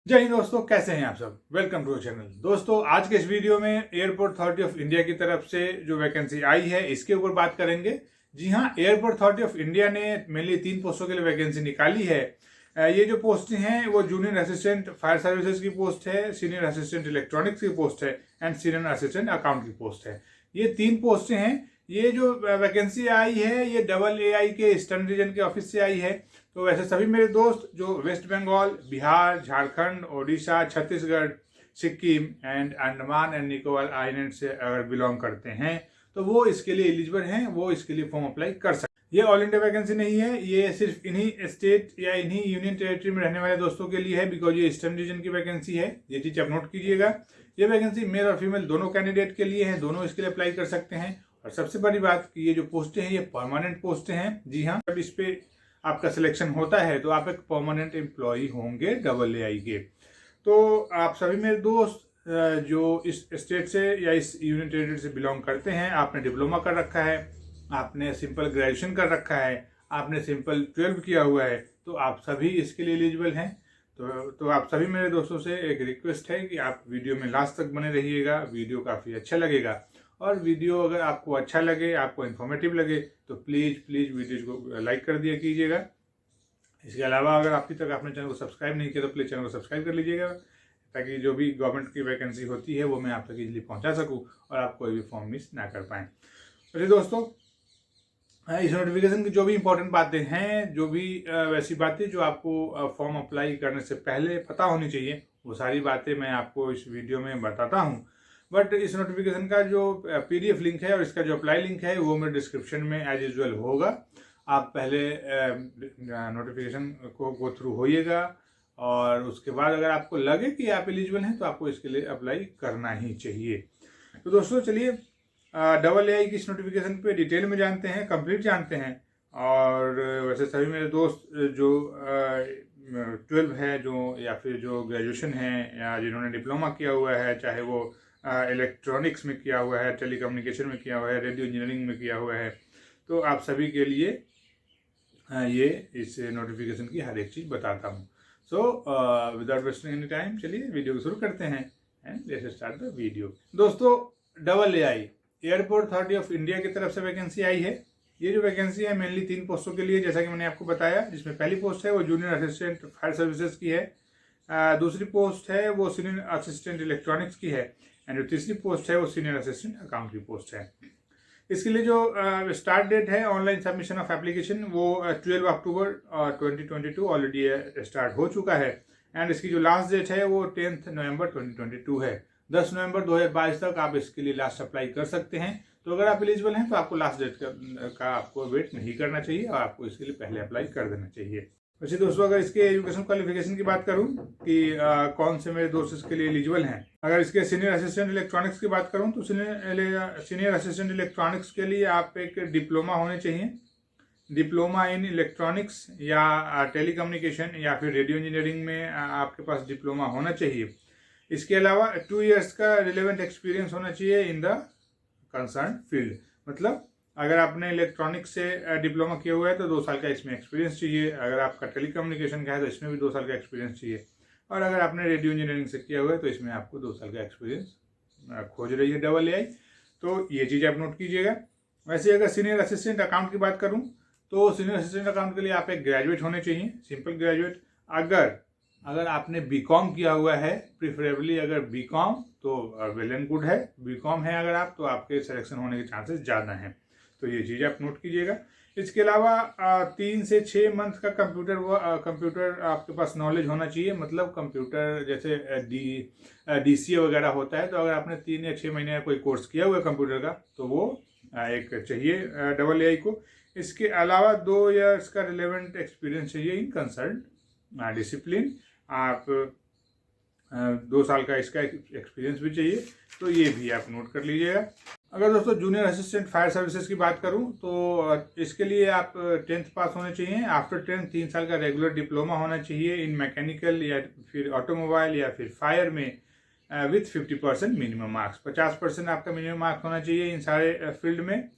जय हिंद दोस्तों, कैसे हैं आप सब। Welcome to channel. दोस्तों, आज के इस वीडियो में एयरपोर्ट अथॉरिटी ऑफ इंडिया की तरफ से जो वैकेंसी आई है इसके ऊपर बात करेंगे। जी हाँ, एयरपोर्ट अथॉरिटी ऑफ इंडिया ने मेनली 3 पोस्टों के लिए वैकेंसी निकाली है। ये जो पोस्ट हैं वो जूनियर असिस्टेंट फायर सर्विसेज की पोस्ट है, सीनियर असिस्टेंट इलेक्ट्रॉनिक्स की पोस्ट है एंड सीनियर असिस्टेंट अकाउंट की पोस्ट है। ये 3 पोस्टें हैं। ये जो वैकेंसी आई है ये AA के ईस्टर्न रीजन के ऑफिस से आई है। तो वैसे सभी मेरे दोस्त जो West Bengal, Bihar, Jharkhand, Odisha, Chhattisgarh, Sikkim and Andaman and Nicobar island से अगर बिलोंग करते हैं तो वो इसके लिए एलिजिबल हैं, वो इसके लिए फॉर्म अप्लाई कर सकते हैं। ये ऑल इंडिया वैकेंसी नहीं है, ये सिर्फ इन्हीं स्टेट या इन्हीं यूनियन टेरिटरी में रहने वाले दोस्तों के लिए है, बिकॉज ये ईस्टर्न रीजन की वैकेंसी है। ये चीज आप नोट कीजिएगा। ये वैकेंसी मेल और फीमेल दोनों कैंडिडेट के लिए है, दोनों इसके लिए अप्लाई कर सकते हैं। और सबसे बड़ी बात कि ये जो पोस्टें हैं ये परमानेंट पोस्टें हैं। जी हाँ, जब इस पे आपका सिलेक्शन होता है तो आप एक परमानेंट एम्प्लॉय होंगे AA के। तो आप सभी मेरे दोस्त जो इस स्टेट से या इस यूनियन टेरिटरी से बिलोंग करते हैं, आपने डिप्लोमा कर रखा है, आपने सिंपल ग्रेजुएशन कर रखा है, आपने सिंपल 12 किया हुआ है, तो आप सभी इसके लिए एलिजिबल हैं। तो आप सभी मेरे दोस्तों से एक रिक्वेस्ट है कि आप वीडियो में लास्ट तक बने रहिएगा। वीडियो काफ़ी अच्छा लगेगा और वीडियो अगर आपको अच्छा लगे, आपको इन्फॉर्मेटिव लगे तो प्लीज़ वीडियो को लाइक कर दिया कीजिएगा। इसके अलावा अगर अभी तक आपने चैनल को सब्सक्राइब नहीं किया तो प्लीज़ चैनल को सब्सक्राइब कर लीजिएगा, ताकि जो भी गवर्नमेंट की वैकेंसी होती है वो मैं आप तक इजीली पहुंचा सकूं और आप कोई भी फॉर्म मिस ना कर पाएँ। वैसे दोस्तों, इस नोटिफिकेशन की जो भी इंपॉर्टेंट बातें हैं, जो भी वैसी बातें जो आपको फॉर्म अप्लाई करने से पहले पता होनी चाहिए, वो सारी बातें मैं आपको इस वीडियो में बताता हूँ। बट इस नोटिफिकेशन का जो PDF लिंक है और इसका जो अप्लाई लिंक है वो मेरे डिस्क्रिप्शन में एज यूजुअल होगा। आप पहले नोटिफिकेशन को गो थ्रू होइएगा और उसके बाद अगर आपको लगे कि आप एलिजिबल हैं तो आपको इसके लिए अप्लाई करना ही चाहिए। तो दोस्तों चलिए AA की इस नोटिफिकेशन पे डिटेल में जानते हैं, कंप्लीट जानते हैं। और वैसे सभी मेरे दोस्त जो 12 है जो या फिर जो ग्रेजुएशन है या जिन्होंने डिप्लोमा किया हुआ है, चाहे वो इलेक्ट्रॉनिक्स में किया हुआ है, टेलीकम्युनिकेशन में किया हुआ है, रेडियो इंजीनियरिंग में किया हुआ है, तो आप सभी के लिए ये इस नोटिफिकेशन की हर एक चीज़ बताता हूँ। So without wasting any time चलिए वीडियो को शुरू करते हैं and let's start the video. दोस्तों, AA airport authority of India की तरफ से वैकेंसी आई है। ये जो वैकेंसी है मेनली 3 पोस्टों के लिए, जैसा कि मैंने आपको बताया, जिसमें पहली पोस्ट है वो जूनियर असिस्टेंट फायर सर्विसेज की है, दूसरी पोस्ट है वो सीनियर असिस्टेंट इलेक्ट्रॉनिक्स की है एंड जो तीसरी पोस्ट है वो सीनियर असिस्टेंट अकाउंट की पोस्ट है। इसके लिए जो स्टार्ट डेट है ऑनलाइन सबमिशन ऑफ एप्लीकेशन वो 12 अक्टूबर 2022 ऑलरेडी स्टार्ट हो चुका है एंड इसकी जो लास्ट डेट है वो 10 नवंबर 2022 है। 10 नवंबर 2022 तक आप इसके लिए लास्ट अप्लाई कर सकते हैं। तो अगर आप एलिजिबल हैं तो आपको लास्ट डेट का आपको वेट नहीं करना चाहिए और आपको इसके लिए पहले अप्लाई कर देना चाहिए। वैसे दोस्तों, अगर इसके एजुकेशन क्वालिफिकेशन की बात करूं कि कौन से मेरे दोस्त इसके लिए एलिजिबल हैं, अगर इसके सीनियर असिस्टेंट इलेक्ट्रॉनिक्स की बात करूं तो सीनियर असिस्टेंट इलेक्ट्रॉनिक्स के लिए आप एक डिप्लोमा होने चाहिए, डिप्लोमा इन इलेक्ट्रॉनिक्स या टेलीकम्युनिकेशन या फिर रेडियो इंजीनियरिंग में आपके पास डिप्लोमा होना चाहिए। इसके अलावा 2 इयर्स का रिलेवेंट एक्सपीरियंस होना चाहिए इन द कंसर्न फील्ड। मतलब अगर आपने इलेक्ट्रॉनिक्स से डिप्लोमा किया हुआ है तो 2 साल का इसमें एक्सपीरियंस चाहिए। अगर आपका टेलीकम्युनिकेशन का है तो इसमें भी 2 साल का एक्सपीरियंस चाहिए। और अगर आपने रेडियो इंजीनियरिंग से किया हुआ है तो इसमें आपको 2 साल का एक्सपीरियंस खोज रही है AA। तो ये चीज़ आप नोट कीजिएगा। वैसे अगर सीनियर असिस्टेंट अकाउंट की बात करूँ तो सीनियर असिस्टेंट अकाउंट के लिए आप एक ग्रेजुएट होने चाहिए, सिंपल ग्रेजुएट। अगर आपने BCom किया हुआ है, प्रिफरेबली अगर BCom तो वेल एंड गुड है। BCom है अगर आप, तो आपके सिलेक्शन होने के चांसेस ज़्यादा हैं। तो ये चीज़ आप नोट कीजिएगा। इसके अलावा 3 से 6 मंथ का कंप्यूटर आपके पास नॉलेज होना चाहिए। मतलब कंप्यूटर जैसे DCA वगैरह होता है, तो अगर आपने 3 या 6 महीने का कोई कोर्स किया हुआ है कंप्यूटर का तो वो एक चाहिए AA को। इसके अलावा 2 इयर्स का रिलेवेंट एक्सपीरियंस चाहिए इन कंसर्न डिसिप्लिन। आप 2 साल का इसका एक्सपीरियंस भी चाहिए, तो ये भी आप नोट कर लीजिएगा। अगर दोस्तों जूनियर असिस्टेंट फायर सर्विसेज की बात करूं तो इसके लिए आप 10th पास होने चाहिए। आफ्टर 10th 3 साल का रेगुलर डिप्लोमा होना चाहिए इन मैकेनिकल या फिर ऑटोमोबाइल या फिर फायर में विथ 50% मिनिमम मार्क्स। 50% आपका मिनिमम मार्क्स होना चाहिए इन सारे फील्ड में।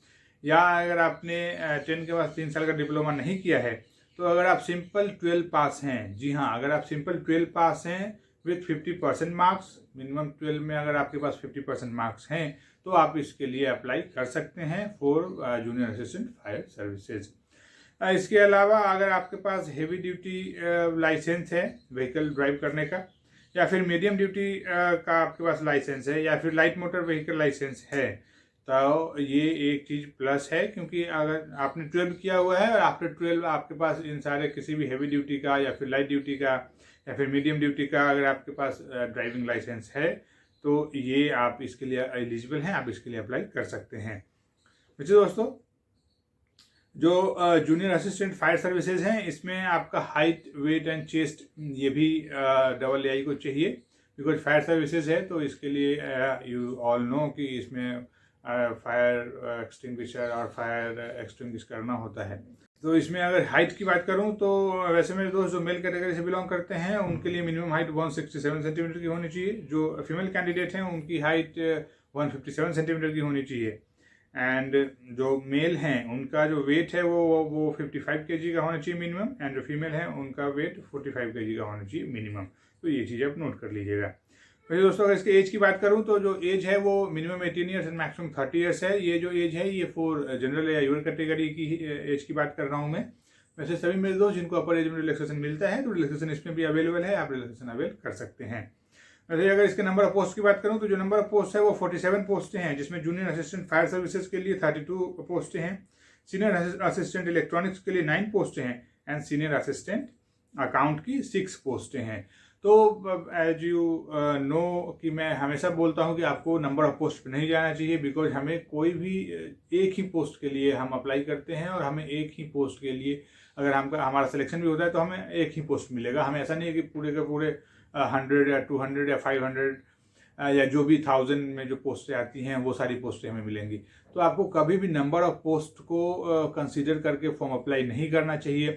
या अगर आपने 10 के बाद 3 साल का डिप्लोमा नहीं किया है तो अगर आप सिंपल 12 पास हैं, जी हाँ, अगर आप सिंपल 12 पास हैं विथ 50% मार्क्स। मिनिमम 12 में अगर आपके पास 50% मार्क्स हैं तो आप इसके लिए अप्लाई कर सकते हैं for junior assistant fire services. इसके अलावा अगर आपके पास हेवी ड्यूटी लाइसेंस है व्हीकल ड्राइव करने का, या फिर मीडियम ड्यूटी का आपके पास लाइसेंस है, या फिर लाइट मोटर व्हीकल लाइसेंस है, तो ये एक चीज़ प्लस है, क्योंकि अगर आपने 12 किया हुआ है और आफ्टर 12 आपके पास इन सारे किसी भी हेवी ड्यूटी का या फिर लाइट ड्यूटी का या फिर मीडियम ड्यूटी का अगर आपके पास ड्राइविंग लाइसेंस है तो ये आप इसके लिए एलिजिबल हैं, आप इसके लिए अप्लाई कर सकते हैं। वैसे दोस्तों जो जूनियर असिस्टेंट फायर सर्विसेज हैं इसमें आपका हाइट, वेट एंड चेस्ट ये भी AA को चाहिए, बिकॉज फायर सर्विसेज है तो इसके लिए यू ऑल नो कि इसमें फायर एक्सटिंग्विशर और फायर एक्सटिंग्विश करना होता है। तो इसमें अगर हाइट की बात करूं तो वैसे मेरे दोस्त जो मेल कैटेगरी से बिलोंग करते हैं उनके लिए मिनिमम हाइट 167 सेंटीमीटर की होनी चाहिए। जो फीमेल कैंडिडेट हैं उनकी हाइट 157 सेंटीमीटर की होनी चाहिए। एंड जो मेल हैं उनका जो वेट है वो 55 kg का होना चाहिए मिनिमम, एंड जो फीमेल है उनका वेट 45 kg का होना चाहिए मिनिमम। तो ये चीज़ आप नोट कर लीजिएगा। वैसे दोस्तों अगर इसके एज की बात करूं तो जो एज है वो minimum 18 years and maximum 30 years है। ये जो एज है ये फॉर जनरल या यूर कैटेगरी की एज की बात कर रहा हूं मैं। वैसे सभी मेरे दोस्त जिनको अपर एज में रिलैक्सेशन मिलता है तो रिलैक्सेशन इसमें भी अवेलेबल है, आप रिलैक्सेशन अवेल कर सकते हैं। वैसे अगर इसके नंबर ऑफ पोस्ट की बात करूं तो जो नंबर ऑफ पोस्ट है वो 47 पोस्टें हैं, जिसमें जूनियर असिस्टेंट फायर सर्विसेज के लिए 32 पोस्टें हैं, सीनियर असिस्टेंट इलेक्ट्रॉनिक्स के लिए 9 पोस्टें हैं, एंड सीनियर असिस्टेंट अकाउंट की 6 पोस्टें हैं। तो एज यू नो कि मैं हमेशा बोलता हूं कि आपको नंबर ऑफ पोस्ट पर नहीं जाना चाहिए, बिकॉज हमें कोई भी एक ही पोस्ट के लिए हम अप्लाई करते हैं और हमें एक ही पोस्ट के लिए अगर हमारा सिलेक्शन भी होता है तो हमें एक ही पोस्ट मिलेगा। हमें ऐसा नहीं है कि पूरे के पूरे 100 या 200 या 500 या जो भी 1000 में जो पोस्टें आती हैं वो सारी पोस्टें हमें मिलेंगी। तो आपको कभी भी नंबर ऑफ पोस्ट को कंसीडर करके फॉर्म अप्लाई नहीं करना चाहिए,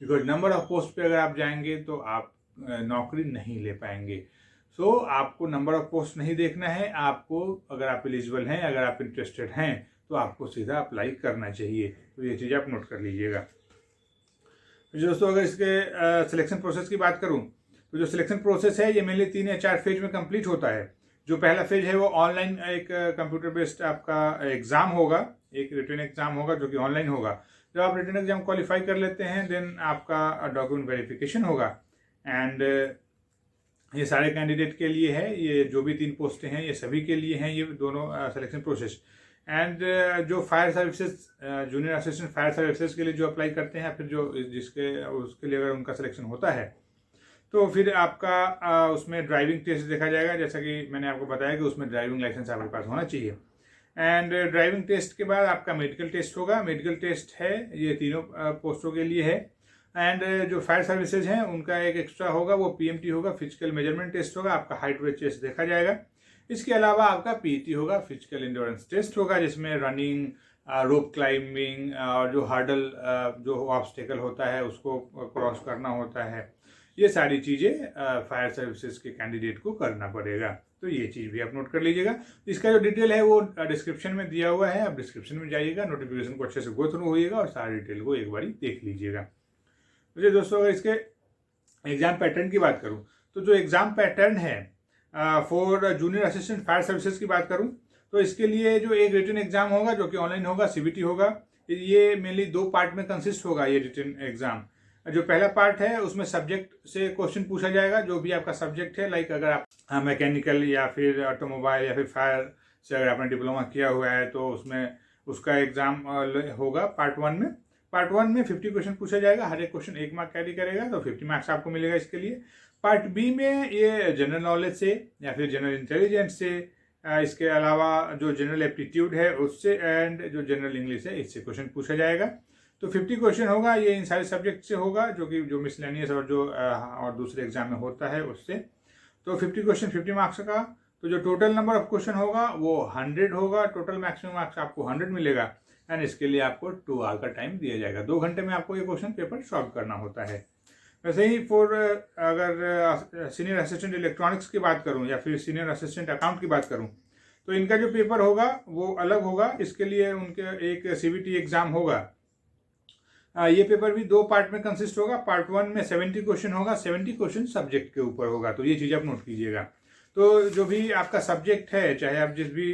बिकॉज नंबर ऑफ पोस्ट पे अगर आप जाएंगे तो आप नौकरी नहीं ले पाएंगे। सो आपको नंबर ऑफ पोस्ट नहीं देखना है, आपको अगर आप एलिजिबल हैं, अगर आप इंटरेस्टेड हैं तो आपको सीधा अप्लाई करना चाहिए। तो ये चीज़ आप नोट कर लीजिएगा। दोस्तों अगर इसके सिलेक्शन प्रोसेस की बात करूं तो जो सिलेक्शन प्रोसेस है ये मेनली 3 या 4 फेज में कंप्लीट होता है। जो पहला फेज है वो ऑनलाइन एक कंप्यूटर बेस्ड आपका एग्जाम होगा, एक रिटन एग्जाम होगा जो कि ऑनलाइन होगा। जब आप रिटन एग्जाम क्वालिफाई कर लेते हैं देन आपका डॉक्यूमेंट वेरिफिकेशन होगा, एंड ये सारे कैंडिडेट के लिए है, ये जो भी 3 पोस्टें हैं ये सभी के लिए हैं ये दोनों सिलेक्शन प्रोसेस। एंड जो fire services junior assistant fire services के लिए जो अप्लाई करते हैं, फिर जो जिसके उसके लिए अगर उनका सिलेक्शन होता है तो फिर आपका उसमें ड्राइविंग टेस्ट देखा जाएगा, जैसा कि मैंने आपको बताया कि उसमें ड्राइविंग लाइसेंस आपके पास होना चाहिए। एंड ड्राइविंग टेस्ट के बाद आपका मेडिकल टेस्ट होगा। मेडिकल टेस्ट है ये तीनों पोस्टों के लिए है। एंड जो फायर सर्विसेज हैं उनका एक एक्स्ट्रा होगा, वो PMT होगा, फिजिकल मेजरमेंट टेस्ट होगा, आपका हाइट वेट चेस्ट देखा जाएगा। इसके अलावा आपका PET होगा, फिजिकल एंड्योरेंस टेस्ट होगा, जिसमें रनिंग, रोप क्लाइंबिंग और जो हर्डल जो ऑब्स्टेकल होता है उसको क्रॉस करना होता है। ये सारी चीज़ें फायर सर्विसेज के कैंडिडेट को करना पड़ेगा। तो ये चीज़ भी आप नोट कर लीजिएगा। इसका जो डिटेल है वो डिस्क्रिप्शन में दिया हुआ है, आप डिस्क्रिप्शन में जाइएगा, नोटिफिकेशन को अच्छे से गो थ्रू होइएगा और सारी डिटेल को एक बार देख लीजिएगा। तो दोस्तों अगर इसके एग्जाम पैटर्न की बात करूं तो जो एग्जाम पैटर्न है for junior assistant fire services की बात करूं तो इसके लिए जो एक रिटन एग्जाम होगा जो कि ऑनलाइन होगा, CBT होगा। ये मेनली 2 पार्ट में कंसिस्ट होगा ये रिटन एग्जाम। जो पहला पार्ट है उसमें सब्जेक्ट से क्वेश्चन पूछा जाएगा, जो भी आपका सब्जेक्ट है, लाइक अगर आप मैकेनिकल या फिर ऑटोमोबाइल या फिर फायर से अगर आपने डिप्लोमा किया हुआ है तो उसमें उसका एग्जाम होगा पार्ट 1 में। पार्ट 1 में 50 क्वेश्चन पूछा जाएगा, हर एक क्वेश्चन 1 मार्क कैरी करेगा तो 50 मार्क्स आपको मिलेगा इसके लिए। पार्ट B में ये जनरल नॉलेज से या फिर जनरल इंटेलिजेंस से, इसके अलावा जो जनरल एप्टीट्यूड है उससे, एंड जो जनरल इंग्लिश है इससे क्वेश्चन पूछा जाएगा। तो 50 क्वेश्चन होगा, ये इन सारे सब्जेक्ट से होगा जो मिसलेनियस और जो और दूसरे एग्जाम में होता है उससे। तो 50 क्वेश्चन 50 मार्क्स का। तो जो टोटल नंबर ऑफ क्वेश्चन होगा वो 100 होगा, टोटल मैक्सिमम मार्क्स आपको 100 मिलेगा। एंड इसके लिए आपको 2 आवर का टाइम दिया जाएगा, 2 घंटे में आपको ये क्वेश्चन पेपर सॉल्व करना होता है। वैसे ही फॉर अगर सीनियर असिस्टेंट इलेक्ट्रॉनिक्स की बात करूं या फिर सीनियर असिस्टेंट अकाउंट की बात करूं तो इनका जो पेपर होगा वो अलग होगा। इसके लिए उनके एक CBT एग्जाम होगा ये पेपर भी 2 पार्ट में कंसिस्ट होगा। पार्ट 1 में 70 क्वेश्चन होगा, 70 क्वेश्चन सब्जेक्ट के ऊपर होगा, तो ये चीज़ आप नोट कीजिएगा। तो जो भी आपका सब्जेक्ट है, चाहे आप जिस भी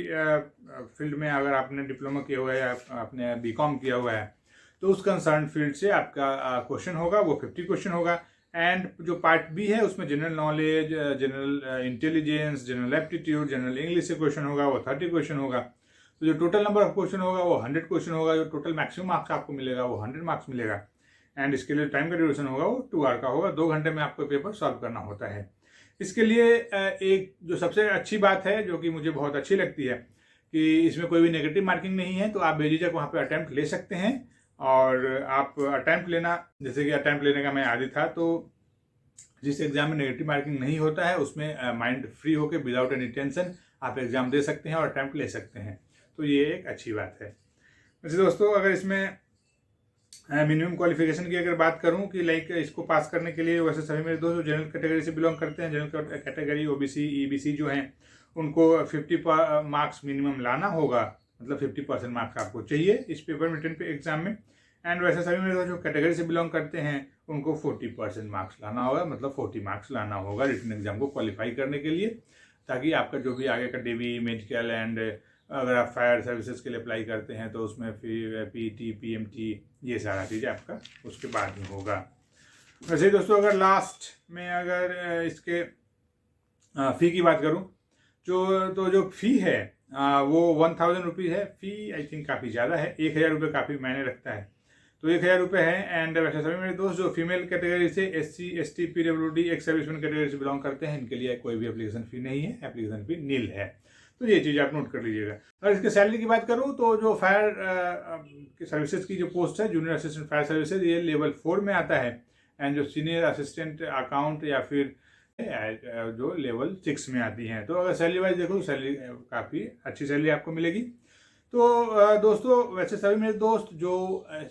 फील्ड में, अगर आपने डिप्लोमा किया हुआ है या आपने बीकॉम किया हुआ है, तो उस कंसर्न फील्ड से आपका क्वेश्चन होगा वो 50 क्वेश्चन होगा। एंड जो पार्ट बी है उसमें general knowledge, general intelligence, general aptitude, general English से क्वेश्चन होगा, वो 30 क्वेश्चन होगा। तो जो टोटल नंबर ऑफ क्वेश्चन होगा वो 100 क्वेश्चन होगा। जो टोटल मैक्सिमम मार्क्स आपको मिलेगा वो 100 मार्क्स मिलेगा। एंड इसके लिए टाइम का ड्यूरेशन होगा वो 2 आवर का होगा। 2 घंटे में आपको पेपर सॉल्व करना होता है। इसके लिए एक जो सबसे अच्छी बात है, जो कि मुझे बहुत अच्छी लगती है, कि इसमें कोई भी नेगेटिव मार्किंग नहीं है। तो आप बेझिझक वहाँ पे अटैम्प्ट ले सकते हैं। और आप अटैम्प्ट लेना, जैसे कि अटैम्प्ट लेने का मैं आदी था, तो जिस एग्जाम में नेगेटिव मार्किंग नहीं होता है उसमें माइंड फ्री होकर विदाउट एनी टेंशन आप एग्जाम दे सकते हैं और अटैम्प्ट ले सकते हैं। तो ये एक अच्छी बात है। वैसे दोस्तों, अगर इसमें मिनिमम क्वालिफिकेशन की अगर बात करूं कि लाइक इसको पास करने के लिए, वैसे सभी मेरे दोस्त जो जनरल कैटेगरी से बिलोंग करते हैं, जनरल कैटेगरी ओबीसी ईबीसी जो हैं, उनको 50 मार्क्स मिनिमम लाना होगा। मतलब 50% मार्क्स आपको चाहिए इस पेपर में, 10 एग्जाम में। एंड वैसे सभी मेरे दोस्त जो कैटेगरी से बिलोंग करते हैं उनको 40% मार्क्स लाना होगा। मतलब 40 मार्क्स लाना होगा रिटन एग्जाम को क्वालिफाई करने के लिए, ताकि आपका जो भी आगे का डीवी, मेडिकल एंड अगर आप फायर सर्विसेज के लिए अप्लाई करते हैं तो उसमें फिर पीटी, पीएमटी, ये सारा चीज़ आपका उसके बाद में होगा। वैसे दोस्तों, अगर लास्ट में अगर इसके फ़ी की बात करूं, जो फ़ी है वो 1000 रुपीज़ है। फ़ी आई थिंक काफ़ी ज़्यादा है। 1000 रुपये काफ़ी मायने रखता है, तो 1000 रुपये है। एंड वैसे सभी मेरे दोस्त जो फीमेल कैटेगरी से, SC, ST, PWD, ex serviceman category से बिलोंग करते हैं, इनके लिए कोई भी एप्लीकेशन फ़ी नहीं है, एप्लीकेशन फ़ी नील है। तो ये चीज़ आप नोट कर लीजिएगा। अगर इसके सैलरी की बात करूँ तो जो फायर की सर्विसेज की जो पोस्ट है, जूनियर असिस्टेंट फायर सर्विसेज, ये लेवल 4 में आता है। एंड जो सीनियर असिस्टेंट अकाउंट या फिर जो लेवल 6 में आती हैं। तो अगर सैलरी वाइज देखो तो सैलरी काफ़ी अच्छी सैलरी आपको मिलेगी। तो दोस्तों, वैसे सभी मेरे दोस्त जो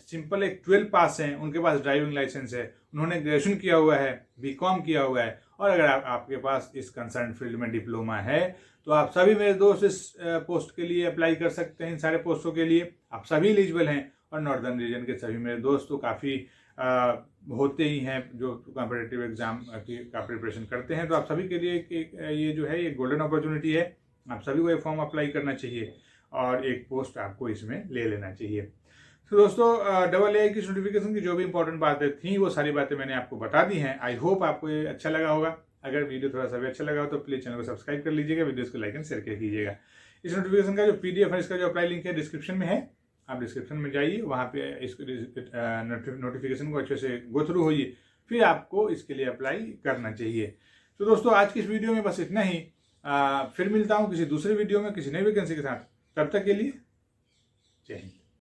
सिंपल एक 12 पास हैं, उनके पास ड्राइविंग लाइसेंस है, उन्होंने ग्रेजुएशन किया हुआ है, बीकॉम किया हुआ है, और अगर आपके पास इस कंसर्न फील्ड में डिप्लोमा है, तो आप सभी मेरे दोस्त इस पोस्ट के लिए अप्लाई कर सकते हैं। इन सारे पोस्टों के लिए आप सभी एलिजिबल हैं। और नॉर्दर्न रीजन के सभी मेरे दोस्त तो काफ़ी होते ही हैं जो कॉम्पिटिटिव एग्जाम का प्रिपरेशन करते हैं। तो आप सभी के लिए ये जो है ये गोल्डन अपॉर्चुनिटी है। आप सभी को ये फॉर्म अप्लाई करना चाहिए और एक पोस्ट आपको इसमें ले लेना चाहिए। तो दोस्तों, AA की नोटिफिकेशन की जो भी इंपॉर्टेंट बातें थी वो सारी बातें मैंने आपको बता दी हैं। आई होप आपको ये अच्छा लगा होगा। अगर वीडियो थोड़ा सा भी अच्छा लगा हो तो प्लीज चैनल को सब्सक्राइब कर लीजिएगा, वीडियोस को लाइक एंड शेयर कर कीजिएगा। इस नोटिफिकेशन का जो PDF है, इसका जो अप्लाई लिंक है डिस्क्रिप्शन में है। आप डिस्क्रिप्शन में जाइए, वहाँ पे इस नोटिफिकेशन को अच्छे से गो थ्रू होइए, फिर आपको इसके लिए अप्लाई करना चाहिए। तो दोस्तों, आज की इस वीडियो में बस इतना ही। फिर मिलता हूँ किसी दूसरे वीडियो में किसी नई वैकेंसी के साथ। तब तक के लिए जय हिंद।